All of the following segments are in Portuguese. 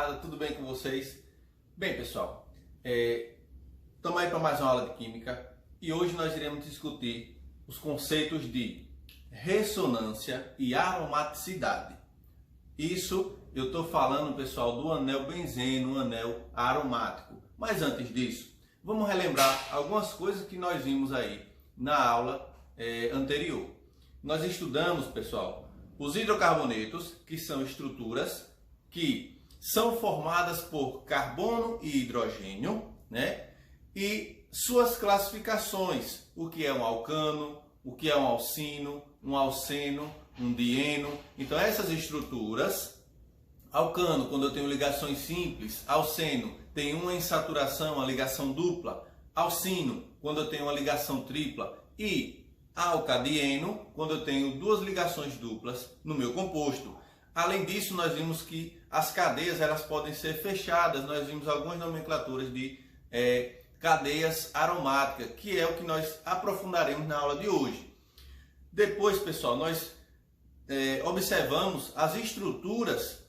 rapaziada, tudo bem com vocês? Bem, pessoal, estamos aí para mais uma aula de Química e hoje nós iremos discutir os conceitos de ressonância e aromaticidade. Isso eu estou falando, pessoal, do anel benzeno, anel aromático. Mas antes disso, vamos relembrar algumas coisas que nós vimos aí na aula anterior. Nós estudamos, pessoal, os hidrocarbonetos, que são estruturas que são formadas por carbono e hidrogênio, né? E suas classificações, o que é um alcano, o que é um alcino, um alceno, um dieno. Então essas estruturas, alcano, quando eu tenho ligações simples, alceno, tem uma insaturação, uma ligação dupla, alcino, quando eu tenho uma ligação tripla, e alcadieno, quando eu tenho duas ligações duplas no meu composto. Além disso, nós vimos que as cadeias elas podem ser fechadas. Nós vimos algumas nomenclaturas de cadeias aromáticas, que é o que nós aprofundaremos na aula de hoje. Depois, pessoal, nós observamos as estruturas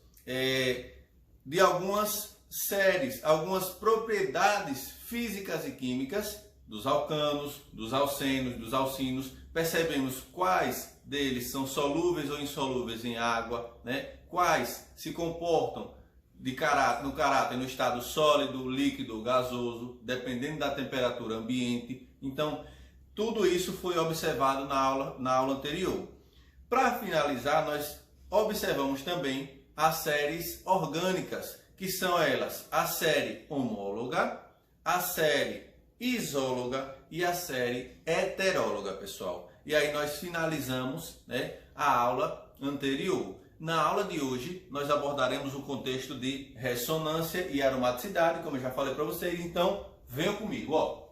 de algumas séries, algumas propriedades físicas e químicas dos alcanos, dos alcenos, dos alcinos. Percebemos quais deles são solúveis ou insolúveis em água, né? Quais se comportam no estado sólido, líquido, gasoso, dependendo da temperatura ambiente. Então, tudo isso foi observado na aula anterior. Para finalizar, nós observamos também as séries orgânicas, que são elas a série homóloga, a série isóloga e a série heteróloga, pessoal. E aí nós finalizamos, né, a aula anterior. Na aula de hoje, nós abordaremos o contexto de ressonância e aromaticidade, como eu já falei para vocês. Então, venham comigo, ó.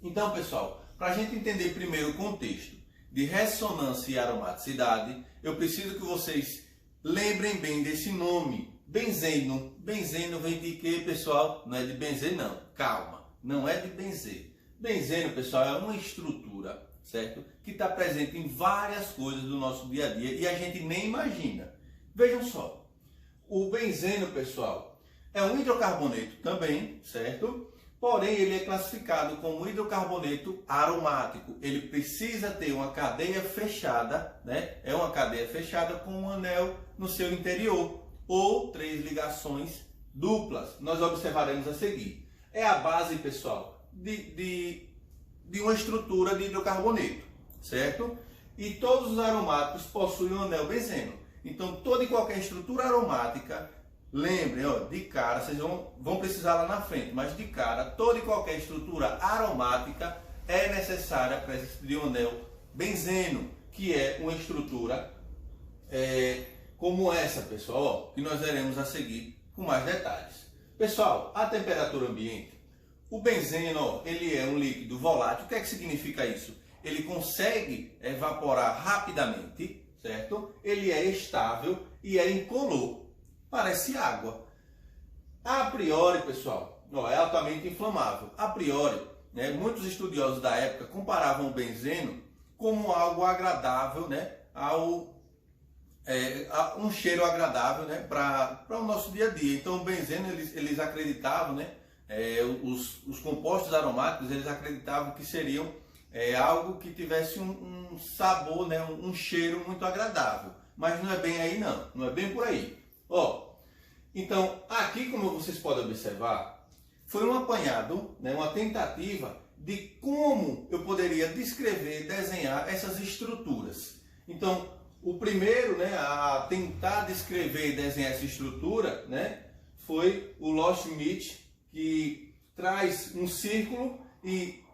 Então, pessoal, para a gente entender primeiro o contexto de ressonância e aromaticidade, eu preciso que vocês lembrem bem desse nome, benzeno. Benzeno vem de quê, pessoal? Não é de benzer, não. Calma, não é de benzer. Benzeno, pessoal, é uma estrutura, certo? Que está presente em várias coisas do nosso dia a dia e a gente nem imagina. Vejam só, o benzeno, pessoal, é um hidrocarboneto também, certo? Porém, ele é classificado como hidrocarboneto aromático. Ele precisa ter uma cadeia fechada, né? É uma cadeia fechada com um anel no seu interior ou 3 ligações duplas. Nós observaremos a seguir. É a base, pessoal, de uma estrutura de hidrocarboneto, certo? E todos os aromáticos possuem um anel benzeno. Então, toda e qualquer estrutura aromática, lembrem, ó, de cara, vocês vão precisar lá na frente, mas de cara, toda e qualquer estrutura aromática é necessária a presença de um anel benzeno, que é uma estrutura como essa, pessoal, ó, que nós veremos a seguir com mais detalhes. Pessoal, a temperatura ambiente, o benzeno, ó, ele é um líquido volátil. O que é que significa isso? Ele consegue evaporar rapidamente, certo? Ele é estável e é incolor, parece água. A priori, pessoal, ó, é altamente inflamável. A priori, né, muitos estudiosos da época comparavam o benzeno como algo agradável, né, a um cheiro agradável, né, para o nosso dia a dia. Então, o benzeno, eles acreditavam, né, os compostos aromáticos, eles acreditavam que seriam algo que tivesse um sabor, né, um cheiro muito agradável. Mas não é bem aí, não é bem por aí. Ó, então, aqui, como vocês podem observar, foi um apanhado, né, uma tentativa de como eu poderia descrever, desenhar essas estruturas. Então, o primeiro, né, a tentar descrever e desenhar essa estrutura, né, foi o Loschmidt, que traz um círculo e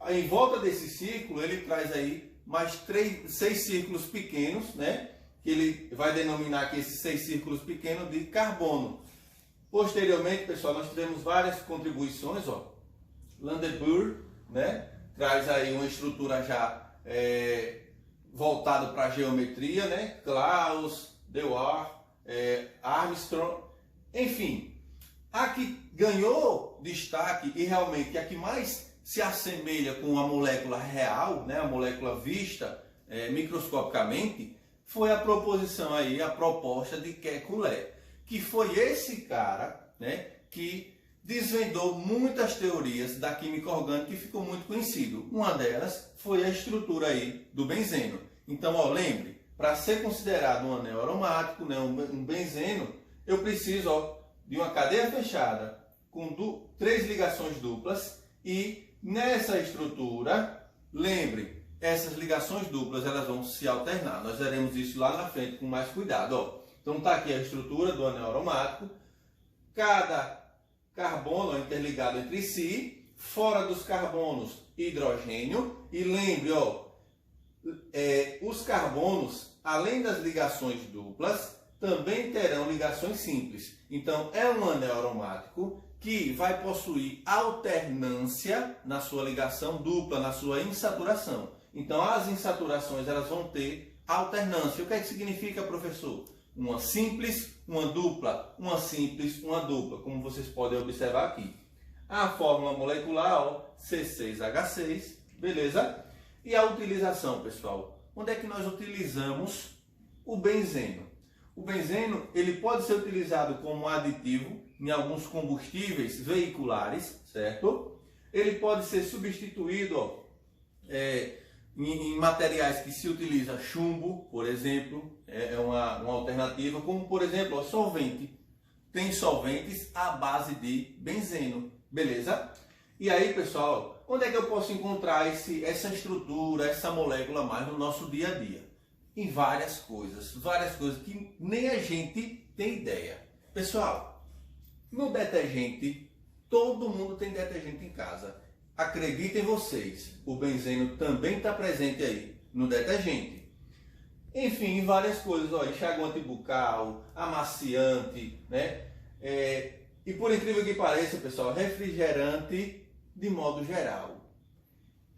em volta desse círculo ele traz aí mais 6 círculos pequenos, né, que ele vai denominar aqui esses 6 círculos pequenos de carbono. Posteriormente, pessoal, nós tivemos várias contribuições, ó. Landebur, né, traz aí uma estrutura já voltada para a geometria, né, Claus, Dewar, Armstrong, enfim. A que ganhou destaque e realmente a que mais se assemelha com a molécula real, né, a molécula vista microscopicamente, foi a proposição aí, a proposta de Kekulé, que foi esse cara, né, que desvendou muitas teorias da química orgânica e ficou muito conhecido. Uma delas foi a estrutura aí do benzeno. Então, ó, lembre, para ser considerado um anel aromático, né, um benzeno, eu preciso, ó, de uma cadeia fechada com 3 ligações duplas e nessa estrutura, lembre, essas ligações duplas elas vão se alternar. Nós veremos isso lá na frente com mais cuidado. Ó. Então está aqui a estrutura do anel aromático. Cada carbono é interligado entre si. Fora dos carbonos, hidrogênio. E lembre, ó, os carbonos, além das ligações duplas, também terão ligações simples. Então é um anel aromático que vai possuir alternância na sua ligação dupla, na sua insaturação. Então as insaturações elas vão ter alternância. O que é que significa, professor? Uma simples, uma dupla, uma simples, uma dupla, como vocês podem observar aqui. A fórmula molecular, ó, C6H6, beleza? E a utilização, pessoal? Onde é que nós utilizamos o benzeno? O benzeno ele pode ser utilizado como aditivo em alguns combustíveis veiculares, certo? Ele pode ser substituído, ó, em materiais que se utiliza chumbo, por exemplo, é uma alternativa, como por exemplo, ó, solvente. Tem solventes à base de benzeno, beleza? E aí, pessoal, onde é que eu posso encontrar essa estrutura, essa molécula mais no nosso dia a dia? Em várias coisas que nem a gente tem ideia. Pessoal, no detergente, todo mundo tem detergente em casa. Acreditem vocês, o benzeno também está presente aí no detergente. Enfim, em várias coisas, ó, enxaguante bucal, amaciante, né? E por incrível que pareça, pessoal, refrigerante de modo geral.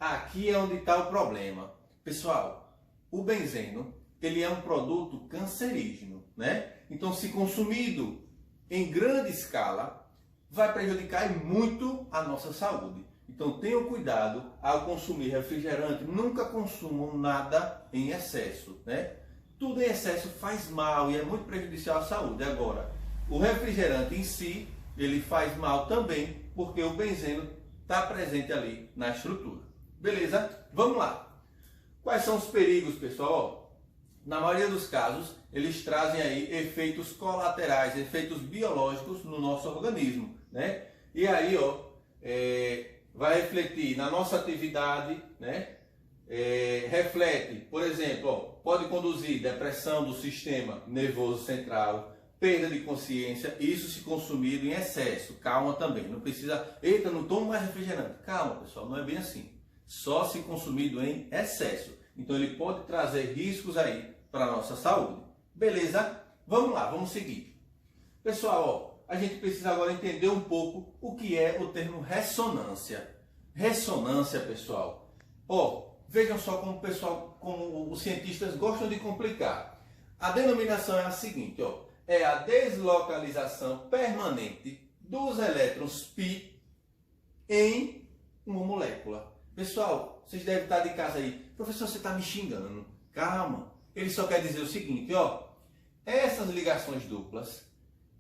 Aqui é onde está o problema. Pessoal, o benzeno, ele é um produto cancerígeno, né? Então, se consumido em grande escala, vai prejudicar muito a nossa saúde. Então, tenham cuidado ao consumir refrigerante. Nunca consumam nada em excesso, né? Tudo em excesso faz mal e é muito prejudicial à saúde. Agora, o refrigerante em si, ele faz mal também, porque o benzeno está presente ali na estrutura. Beleza? Vamos lá. Quais são os perigos, pessoal? Na maioria dos casos, eles trazem aí efeitos colaterais, efeitos biológicos no nosso organismo, né? E aí, ó, vai refletir na nossa atividade, né? Reflete, por exemplo, ó, pode conduzir depressão do sistema nervoso central, perda de consciência, isso se consumido em excesso. Calma também, não precisa, eita, não tomo mais refrigerante. Calma, pessoal, não é bem assim. Só se consumido em excesso. Então ele pode trazer riscos aí para a nossa saúde. Beleza? Vamos lá, vamos seguir. Pessoal, ó, a gente precisa agora entender um pouco o que é o termo ressonância. Ressonância, pessoal. Ó, vejam só como os cientistas gostam de complicar. A denominação é a seguinte, ó, é a deslocalização permanente dos elétrons π em uma molécula. Pessoal, vocês devem estar de casa aí. Professor, você está me xingando. Calma. Ele só quer dizer o seguinte, ó. Essas ligações duplas,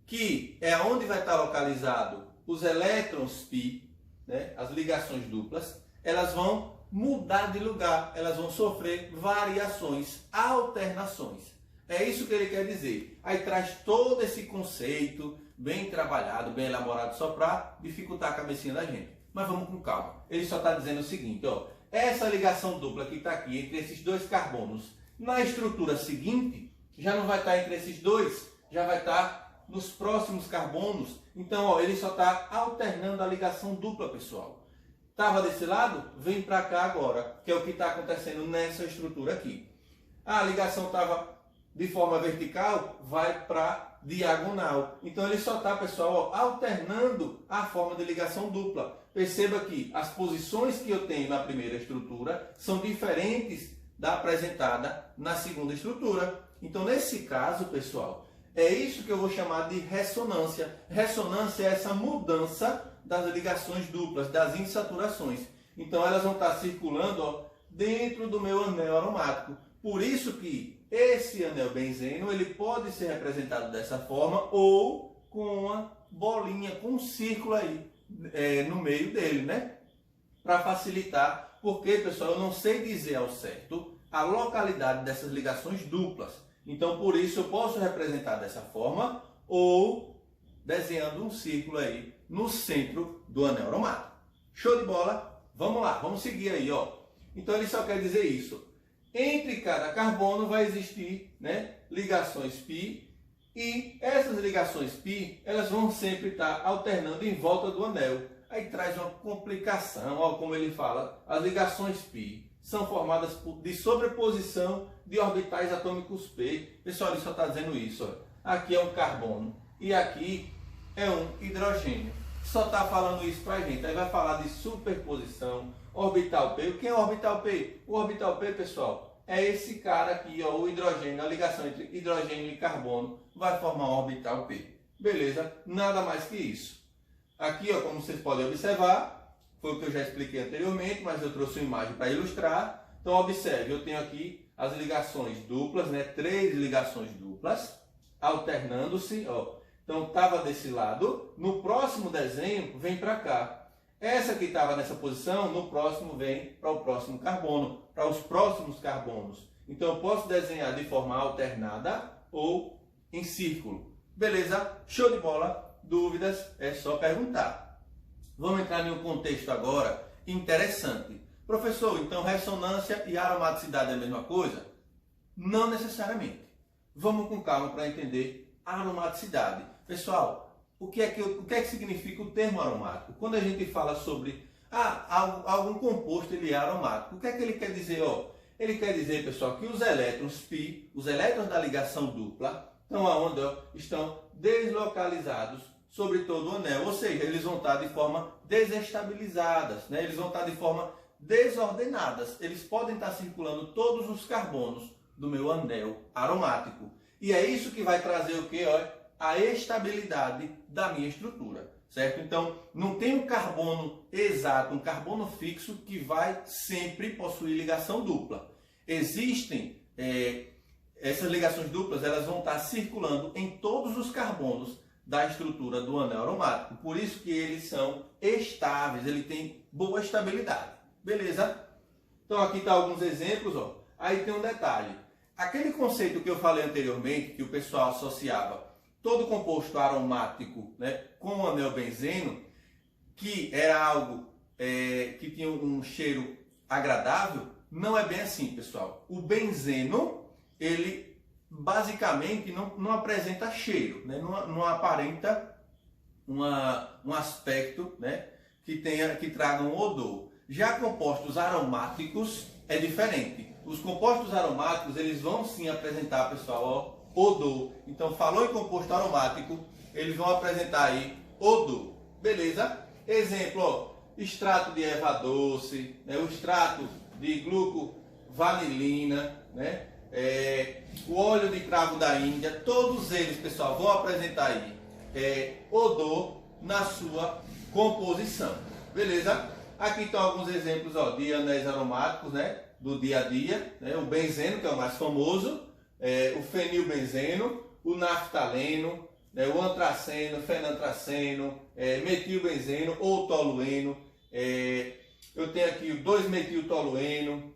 que é onde vai estar localizado os elétrons π, né, as ligações duplas, elas vão mudar de lugar. Elas vão sofrer variações, alternações. É isso que ele quer dizer. Aí traz todo esse conceito bem trabalhado, bem elaborado, só para dificultar a cabecinha da gente. Mas vamos com calma. Ele só está dizendo o seguinte, ó. Essa ligação dupla que está aqui entre esses dois carbonos, na estrutura seguinte, já não vai estar entre esses dois, já vai estar nos próximos carbonos. Então, ó, ele só está alternando a ligação dupla, pessoal. Estava desse lado? Vem para cá agora, que é o que está acontecendo nessa estrutura aqui. A ligação estava de forma vertical, vai para diagonal. Então ele só está, pessoal, ó, alternando a forma de ligação dupla. Perceba que as posições que eu tenho na primeira estrutura são diferentes da apresentada na segunda estrutura. Então nesse caso, pessoal, é isso que eu vou chamar de ressonância. Ressonância é essa mudança das ligações duplas, das insaturações. Então elas vão estar circulando, ó, dentro do meu anel aromático. Por isso que esse anel benzeno ele pode ser representado dessa forma ou com uma bolinha, com um círculo aí no meio dele, né? Para facilitar, porque, pessoal, eu não sei dizer ao certo a localidade dessas ligações duplas. Então, por isso, eu posso representar dessa forma ou desenhando um círculo aí no centro do anel aromático. Show de bola? Vamos lá, vamos seguir aí, ó. Então, ele só quer dizer isso. Entre cada carbono vai existir, né, ligações π, e essas ligações π, elas vão sempre estar alternando em volta do anel. Aí traz uma complicação, ó, como ele fala, as ligações π são formadas de sobreposição de orbitais atômicos p. Pessoal, ele só está dizendo isso, ó. Aqui é um carbono e aqui é um hidrogênio. Só está falando isso para a gente. Aí vai falar de superposição, orbital P. O que é orbital P? O orbital P, pessoal, é esse cara aqui, ó, o hidrogênio, a ligação entre hidrogênio e carbono vai formar um orbital P. Beleza? Nada mais que isso. Aqui, ó, como vocês podem observar, foi o que eu já expliquei anteriormente, mas eu trouxe uma imagem para ilustrar. Então, observe, eu tenho aqui as ligações duplas, né? 3 ligações duplas, alternando-se, ó. Então, estava desse lado, no próximo desenho, vem para cá. Essa que estava nessa posição, no próximo vem para o próximo carbono, para os próximos carbonos. Então, eu posso desenhar de forma alternada ou em círculo. Beleza? Show de bola? Dúvidas? É só perguntar. Vamos entrar em um contexto agora interessante. Professor, então ressonância e aromaticidade é a mesma coisa? Não necessariamente. Vamos com calma para entender a aromaticidade. Pessoal, o que é que significa o termo aromático? Quando a gente fala sobre algum composto ele é aromático, o que é que ele quer dizer? Ó, ele quer dizer, pessoal, que os elétrons π, os elétrons da ligação dupla, estão aonde, ó, estão deslocalizados sobre todo o anel, ou seja, eles vão estar de forma desestabilizadas, né? Eles vão estar de forma desordenadas. Eles podem estar circulando todos os carbonos do meu anel aromático. E é isso que vai trazer o que? A estabilidade da minha estrutura, certo? Então, não tem um carbono exato, um carbono fixo que vai sempre possuir ligação dupla. Existem essas ligações duplas, elas vão estar circulando em todos os carbonos da estrutura do anel aromático. Por isso que eles são estáveis, ele tem boa estabilidade. Beleza? Então aqui está alguns exemplos, ó. Aí tem um detalhe. Aquele conceito que eu falei anteriormente, que o pessoal associava todo composto aromático, né, com o anel benzeno, que era algo que tinha um cheiro agradável, não é bem assim, pessoal. O benzeno, ele basicamente não apresenta cheiro, né? Não aparenta um aspecto, né, que traga um odor. Já compostos aromáticos é diferente. Os compostos aromáticos eles vão sim apresentar, pessoal, ó, odor. Então falou em composto aromático, eles vão apresentar aí odor. Beleza? Exemplo, ó, extrato de erva doce, né, o extrato de glucovanilina, né? O óleo de cravo da Índia, todos eles, pessoal, vão apresentar aí odor na sua composição. Beleza? Aqui estão alguns exemplos, ó, de anéis aromáticos, né, do dia a dia, né? O benzeno, que é o mais famoso, o fenilbenzeno, o naftaleno, né? O antraceno, fenantraceno, metilbenzeno ou tolueno. Eu tenho aqui o 2-metiltolueno,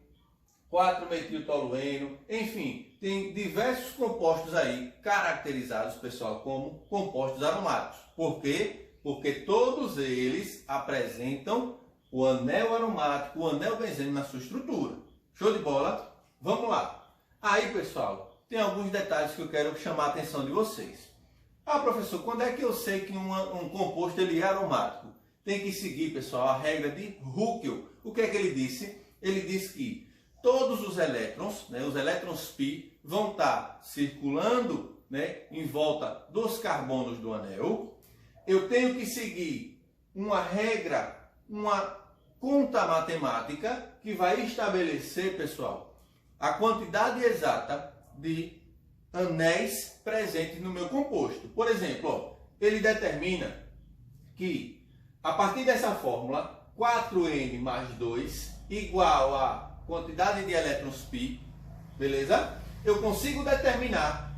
4-metiltolueno, enfim, tem diversos compostos aí caracterizados, pessoal, como compostos aromáticos. Por quê? Porque todos eles apresentam o anel aromático, o anel benzeno na sua estrutura. Show de bola? Vamos lá. Aí, pessoal, tem alguns detalhes que eu quero chamar a atenção de vocês. Ah, professor, quando é que eu sei que um composto ele é aromático? Tem que seguir, pessoal, a regra de Huckel. O que é que ele disse? Ele disse que todos os elétrons, né, os elétrons π, vão estar circulando, né, em volta dos carbonos do anel. Eu tenho que seguir uma regra, uma conta matemática que vai estabelecer, pessoal, a quantidade exata de anéis presentes no meu composto. Por exemplo, ó, ele determina que, a partir dessa fórmula, 4N mais 2 igual a quantidade de elétrons π, beleza? eu consigo determinar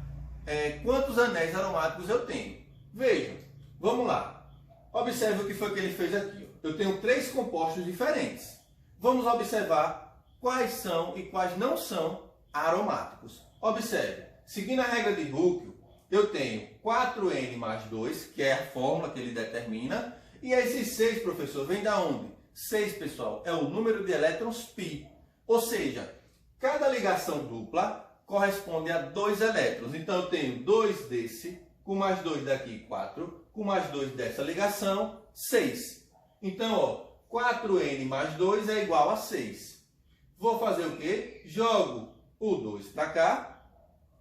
quantos anéis aromáticos eu tenho. Vejam, vamos lá. Observe o que foi que ele fez aqui. Eu tenho 3 compostos diferentes. Vamos observar quais são e quais não são aromáticos. Observe, seguindo a regra de Hooke, eu tenho 4N mais 2, que é a fórmula que ele determina. E esses 6, professor, vem da onde? 6, pessoal, é o número de elétrons π. Ou seja, cada ligação dupla corresponde a 2 elétrons. Então, eu tenho 2 desse, com mais 2 daqui, 4. Com mais 2 dessa ligação, 6. Então, ó, 4N mais 2 é igual a 6. Vou fazer o quê? Jogo o 2 para cá,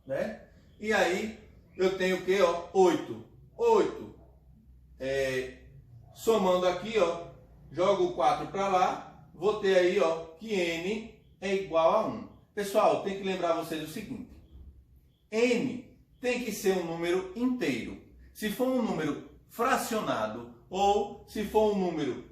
né? E aí, eu tenho o quê? Ó, 8. 8. Somando aqui, ó, jogo o 4 para lá, vou ter aí, ó, que N é igual a 1. Pessoal, tem que lembrar vocês o seguinte. N tem que ser um número inteiro. Se for um número fracionado ou se for um número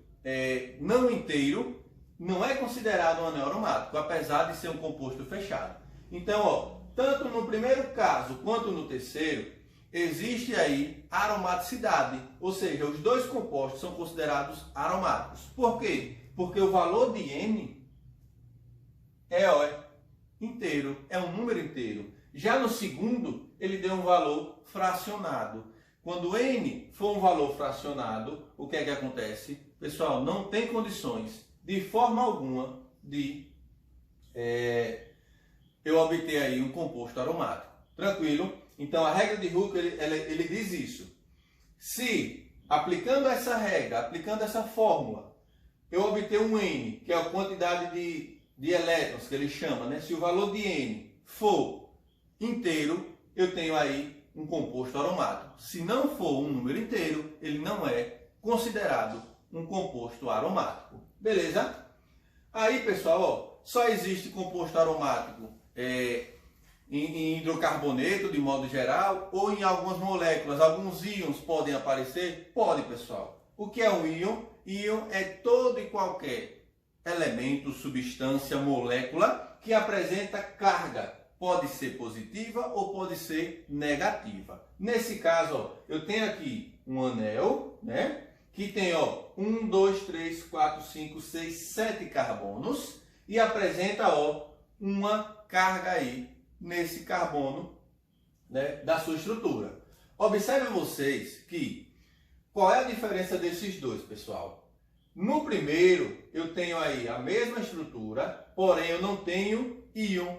não inteiro, não é considerado um anel aromático, apesar de ser um composto fechado. Então, ó, tanto no primeiro caso quanto no terceiro, existe aí aromaticidade, ou seja, os 2 compostos são considerados aromáticos. Por quê? Porque o valor de N é inteiro, é um número inteiro. Já no segundo, ele deu um valor fracionado. Quando N for um valor fracionado, o que é que acontece? Pessoal, não tem condições, de forma alguma, de eu obter aí um composto aromático. Tranquilo? Então, a regra de Hooke, ele diz isso. Se, aplicando essa regra, aplicando essa fórmula, eu obter um N, que é a quantidade de elétrons, que ele chama, né? Se o valor de N for inteiro, eu tenho aí um composto aromático. Se não for um número inteiro, ele não é considerado um composto aromático. Beleza? Aí, pessoal, ó, só existe composto aromático em hidrocarboneto, de modo geral, ou em algumas moléculas. Alguns íons podem aparecer? Pode, pessoal. O que é um íon? Íon é todo e qualquer elemento, substância, molécula que apresenta carga. Pode ser positiva ou pode ser negativa. Nesse caso, ó, eu tenho aqui um anel, né? Que tem, ó, 1, 2, 3, 4, 5, 6, 7 carbonos e apresenta, ó, uma carga aí nesse carbono, né, da sua estrutura. Observe vocês que qual é a diferença desses dois, pessoal? No primeiro, eu tenho aí a mesma estrutura, porém eu não tenho íon,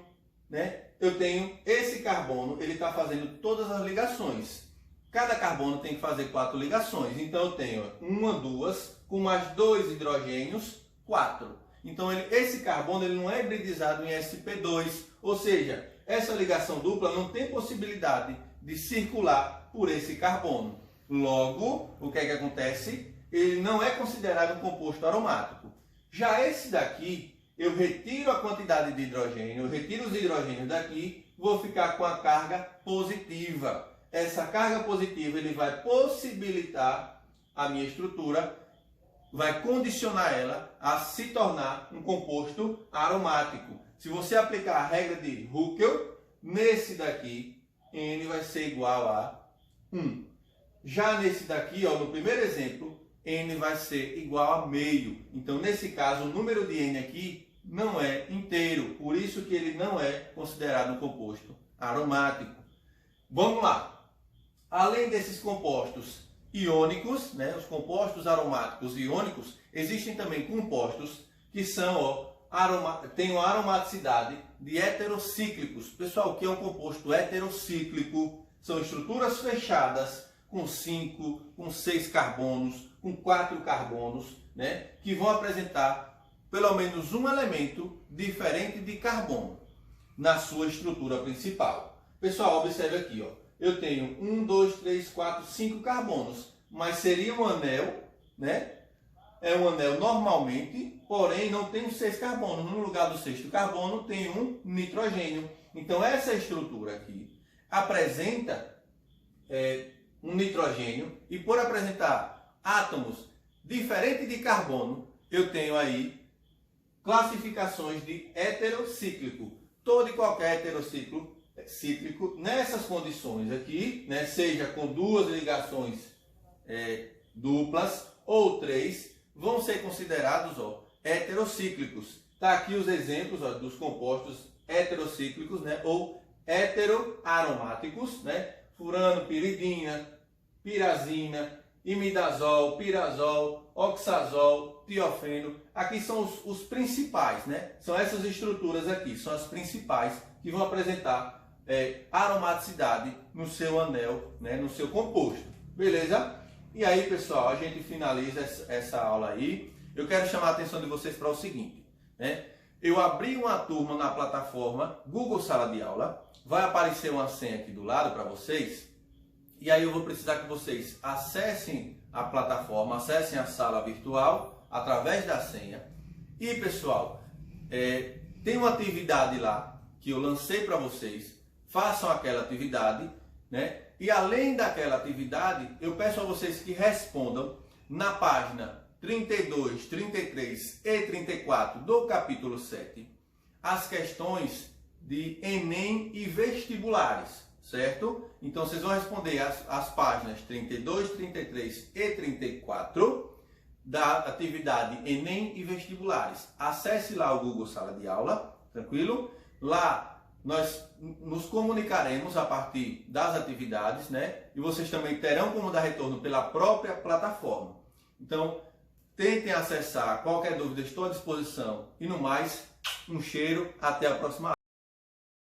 né? Eu tenho esse carbono, ele está fazendo todas as ligações. Cada carbono tem que fazer 4 ligações. Então eu tenho 1, 2, com mais 2 hidrogênios, 4. Então esse carbono ele não é hibridizado em sp2, ou seja, essa ligação dupla não tem possibilidade de circular por esse carbono. Logo, o que é que acontece? Ele não é considerado um composto aromático. Já esse daqui, eu retiro a quantidade de hidrogênio, eu retiro os hidrogênios daqui, vou ficar com a carga positiva. Essa carga positiva ele vai possibilitar a minha estrutura, vai condicionar ela a se tornar um composto aromático. Se você aplicar a regra de Hooke, nesse daqui, N vai ser igual a 1. Já nesse daqui, ó, no primeiro exemplo, N vai ser igual a meio. Então, nesse caso, o número de N aqui não é inteiro. Por isso que ele não é considerado um composto aromático. Vamos lá. Além desses compostos iônicos, né, os compostos aromáticos iônicos, existem também compostos que são, ó, têm uma aromaticidade de heterocíclicos. Pessoal, o que é um composto heterocíclico? São estruturas fechadas com 5, com 6 carbonos, com 4 carbonos, né, que vão apresentar pelo menos um elemento diferente de carbono na sua estrutura principal. Pessoal, observe aqui, ó. Eu tenho 1, 2, 3, 4, 5 carbonos, mas seria um anel, né? É um anel normalmente, porém não tem os 6 carbonos. No lugar do 6º carbono tem um nitrogênio. Então essa estrutura aqui apresenta um nitrogênio e por apresentar átomos diferentes de carbono, eu tenho aí classificações de heterocíclico. Todo e qualquer heterociclo cíclico nessas condições aqui, né, seja com duas ligações duplas ou três, vão ser considerados heterocíclicos. Tá aqui os exemplos dos compostos heterocíclicos, né, ou heteroaromáticos, né, furano, piridina, pirazina, imidazol, pirazol, oxazol, tiofeno. Aqui são os principais, né? São essas estruturas aqui, são as principais que vão apresentar aromaticidade no seu anel, né? No seu composto. Beleza? E aí, pessoal, a gente finaliza essa aula aí. Eu quero chamar a atenção de vocês para o seguinte, né? Eu abri uma turma na plataforma Google Sala de Aula. Vai aparecer uma senha aqui do lado para vocês. E aí eu vou precisar que vocês acessem a plataforma, acessem a sala virtual através da senha. E pessoal, tem uma atividade lá que eu lancei para vocês. Façam aquela atividade, né? E além daquela atividade, eu peço a vocês que respondam na página 32, 33 e 34 do capítulo 7 as questões de Enem e vestibulares. Certo? Então vocês vão responder as páginas 32, 33 e 34 da atividade Enem e vestibulares. Acesse lá o Google Sala de Aula, tranquilo? Lá nós nos comunicaremos a partir das atividades, né? E vocês também terão como dar retorno pela própria plataforma. Então, tentem acessar. Qualquer dúvida, estou à disposição. E no mais, um cheiro, até a próxima aula.